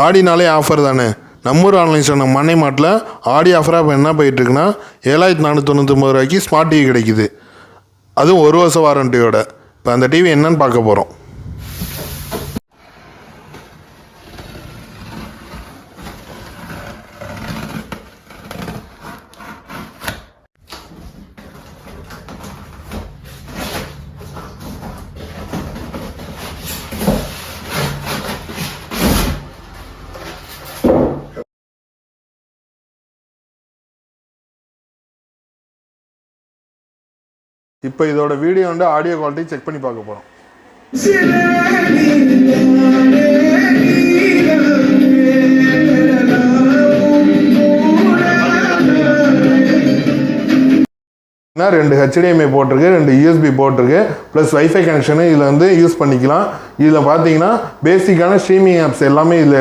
ஆடினாலே offer தானே. நம்ம ஊர் ஆன்லைன் சொன்ன மண்ணை மாட்டில் ஆடி ஆஃபராக இப்போ என்ன போயிட்டுருக்குன்னா 7499 ரூபாய்க்கு ஸ்மார்ட் டிவி கிடைக்குது. அதுவும் 1 வருஷம் வாரண்டியோட. இப்போ அந்த டிவி என்னன்னு பார்க்க போகிறோம். இப்போ இதோட வீடியோ ஆடியோ குவாலிட்டி செக் பண்ணி பார்க்க போகிறோம். ரெண்டு HDMI போட்டிருக்கு, 2 USB போட்டிருக்கு, ப்ளஸ் வைஃபை கனெக்ஷனு இதில் யூஸ் பண்ணிக்கலாம். இதில் பார்த்தீங்கன்னா பேசிக்கான ஸ்ட்ரீமிங் ஆப்ஸ் எல்லாமே இதில்